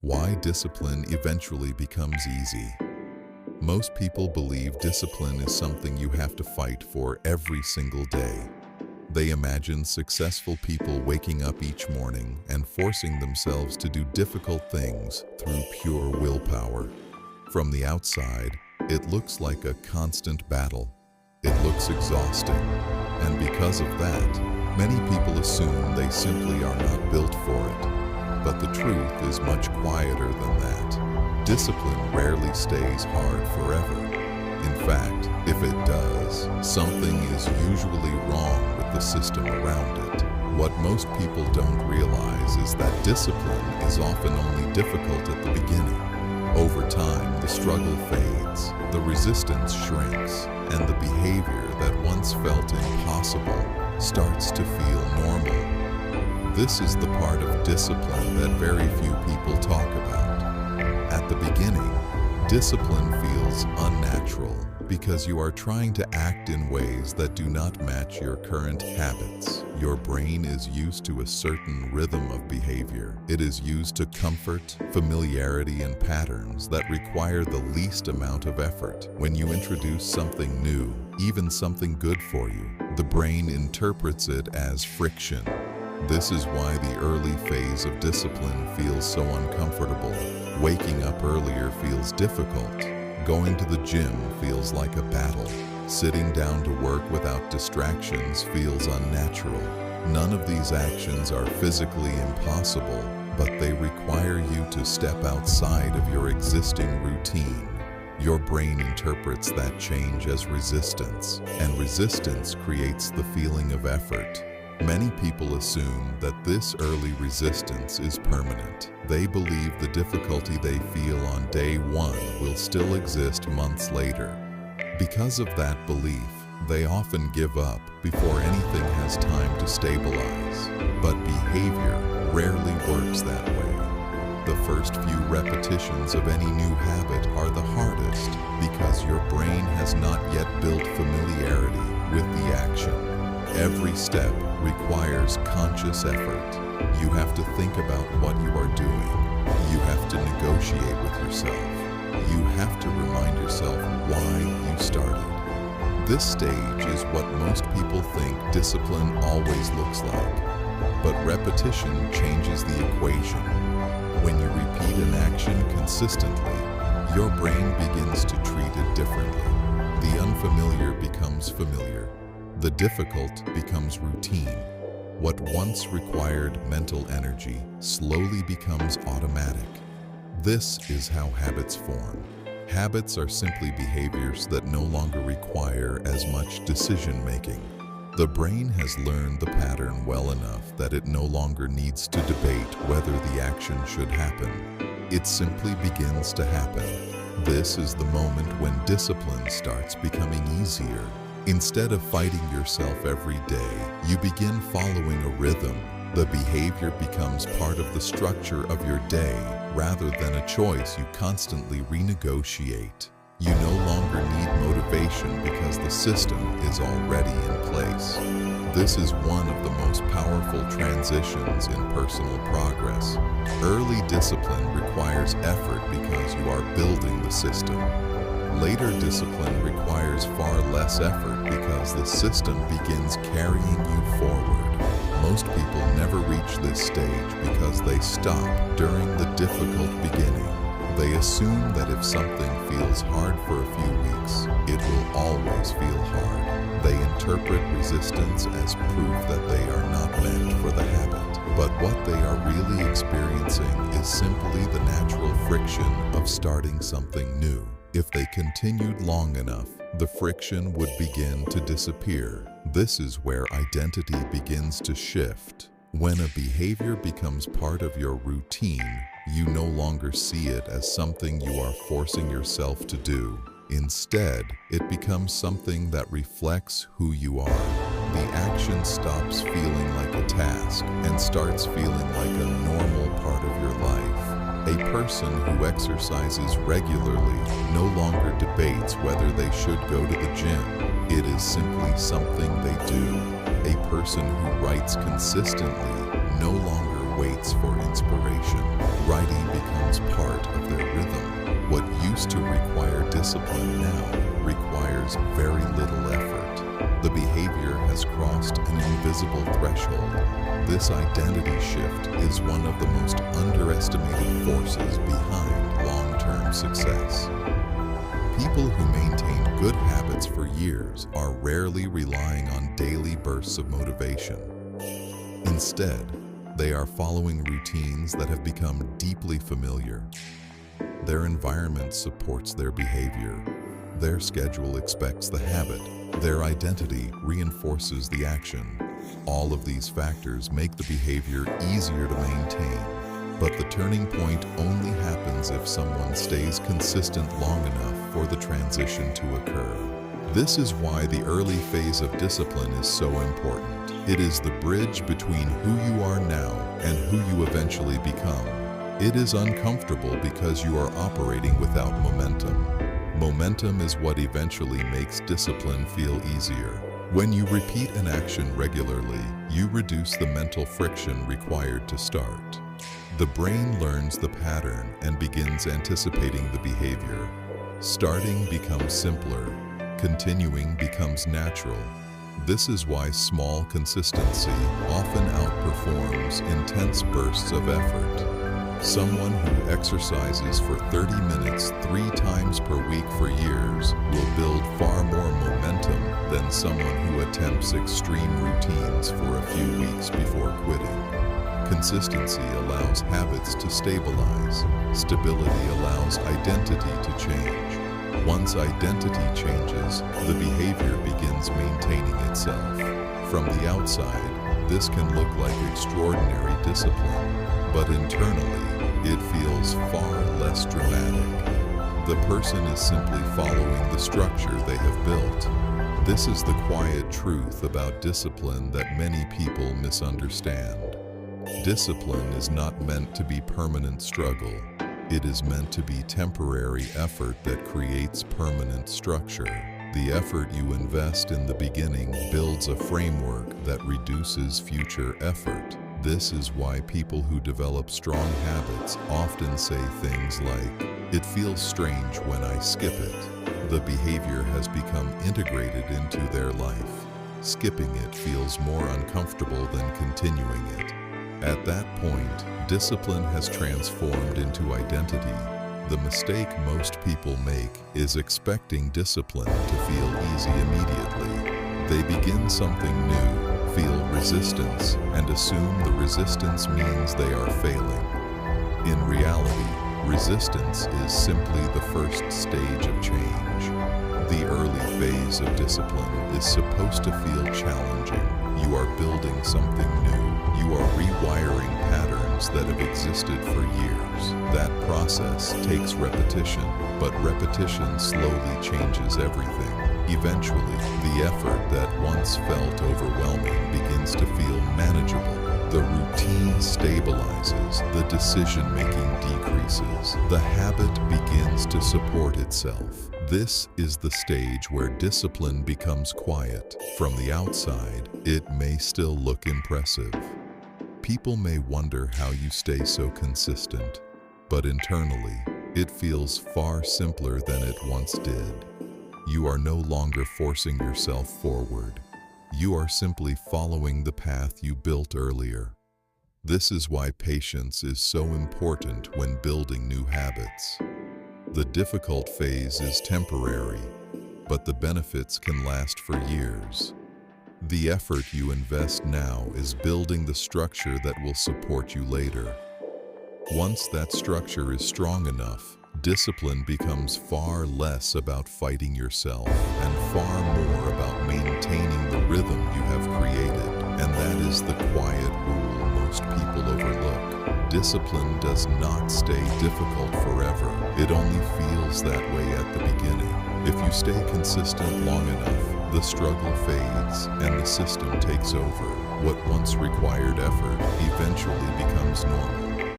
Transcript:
Why discipline eventually becomes easy. Most people believe discipline is something you have to fight for every single day. They imagine successful people waking up each morning and forcing themselves to do difficult things through pure willpower. From the outside, it looks like a constant battle. It looks exhausting, and because of that, many people assume they simply are not built for it. But the truth is much quieter than that. Discipline rarely stays hard forever. In fact, if it does, something is usually wrong with the system around it. What most people don't realize is that discipline is often only difficult at the beginning. Over time, the struggle fades, the resistance shrinks, and the behavior that once felt impossible starts to feel normal. This is the part of discipline that very few people talk about. At the beginning, discipline feels unnatural because you are trying to act in ways that do not match your current habits. Your brain is used to a certain rhythm of behavior. It is used to comfort, familiarity, and patterns that require the least amount of effort. When you introduce something new, even something good for you, the brain interprets it as friction. This is why the early phase of discipline feels so uncomfortable. Waking up earlier feels difficult. Going to the gym feels like a battle. Sitting down to work without distractions feels unnatural. None of these actions are physically impossible, but they require you to step outside of your existing routine. Your brain interprets that change as resistance, and resistance creates the feeling of effort. Many people assume that this early resistance is permanent. They believe the difficulty they feel on day one will still exist months later. Because of that belief, they often give up before anything has time to stabilize. But behavior rarely works that way. The first few repetitions of any new habit are the hardest because your brain has not yet built familiarity with the action. Every step requires conscious effort. You have to think about what you are doing. You have to negotiate with yourself. You have to remind yourself why you started. This stage is what most people think discipline always looks like. But repetition changes the equation. When you repeat an action consistently, your brain begins to treat it differently. The unfamiliar becomes familiar. The difficult becomes routine. What once required mental energy slowly becomes automatic. This is how habits form. Habits are simply behaviors that no longer require as much decision-making. The brain has learned the pattern well enough that it no longer needs to debate whether the action should happen. It simply begins to happen. This is the moment when discipline starts becoming easier. Instead of fighting yourself every day, you begin following a rhythm. The behavior becomes part of the structure of your day rather than a choice you constantly renegotiate. You no longer need motivation because the system is already in place. This is one of the most powerful transitions in personal progress. Early discipline requires effort because you are building the system. Later discipline requires far less effort because the system begins carrying you forward. Most people never reach this stage because they stop during the difficult beginning. They assume that if something feels hard for a few weeks, it will always feel hard. They interpret resistance as proof that they are not meant for the habit. But what they are really experiencing is simply the natural friction of starting something new. If they continued long enough, the friction would begin to disappear. This is where identity begins to shift. When a behavior becomes part of your routine, you no longer see it as something you are forcing yourself to do. Instead, it becomes something that reflects who you are. The action stops feeling like a task and starts feeling like a normal part of your life. A person who exercises regularly no longer debates whether they should go to the gym. It is simply something they do. A person who writes consistently no longer waits habits for inspiration. Writing becomes part of their rhythm. What used to require discipline now requires very little effort. The behavior has crossed an invisible threshold. This identity shift is one of the most underestimated forces behind long-term success. People who maintain good habits for years are rarely relying on daily bursts of motivation. Instead, they are following routines that have become deeply familiar. Their environment supports their behavior. Their schedule expects the habit. Their identity reinforces the action. All of these factors make the behavior easier to maintain. But the turning point only happens if someone stays consistent long enough for the transition to occur. This is why the early phase of discipline is so important. It is the bridge between who you are now and who you eventually become. It is uncomfortable because you are operating without momentum. Momentum is what eventually makes discipline feel easier. When you repeat an action regularly, you reduce the mental friction required to start. The brain learns the pattern and begins anticipating the behavior. Starting becomes simpler. Continuing becomes natural. This is why small consistency often outperforms intense bursts of effort. Someone who exercises for 30 minutes 3 times per week for years will build far more momentum than someone who attempts extreme routines for a few weeks before quitting. Consistency allows habits to stabilize. Stability allows identity to change. Once identity changes, the behavior begins maintaining itself. From the outside, this can look like extraordinary discipline, but internally, it feels far less dramatic. The person is simply following the structure they have built. This is the quiet truth about discipline that many people misunderstand. Discipline is not meant to be permanent struggle. It is meant to be temporary effort that creates permanent structure. The effort you invest in the beginning builds a framework that reduces future effort. This is why people who develop strong habits often say things like, "It feels strange when I skip it." The behavior has become integrated into their life. Skipping it feels more uncomfortable than continuing it. At that point, discipline has transformed into identity. The mistake most people make is expecting discipline to feel easy immediately. They begin something new, feel resistance, and assume the resistance means they are failing. In reality, resistance is simply the first stage of change. The early phase of discipline is supposed to feel challenging. You are building something new. You are rewiring patterns that have existed for years. That process takes repetition, but repetition slowly changes everything. Eventually, the effort that once felt overwhelming begins to feel manageable. The routine stabilizes, the decision-making decreases, the habit begins to support itself. This is the stage where discipline becomes quiet. From the outside, it may still look impressive. People may wonder how you stay so consistent, but internally, it feels far simpler than it once did. You are no longer forcing yourself forward. You are simply following the path you built earlier. This is why patience is so important when building new habits. The difficult phase is temporary, but the benefits can last for years. The effort you invest now is building the structure that will support you later. Once that structure is strong enough, discipline becomes far less about fighting yourself and far more about maintaining the rhythm you have created. And that is the quiet rule most people overlook. Discipline does not stay difficult forever. It only feels that way at the beginning. If you stay consistent long enough, the struggle fades and the system takes over. What once required effort eventually becomes normal.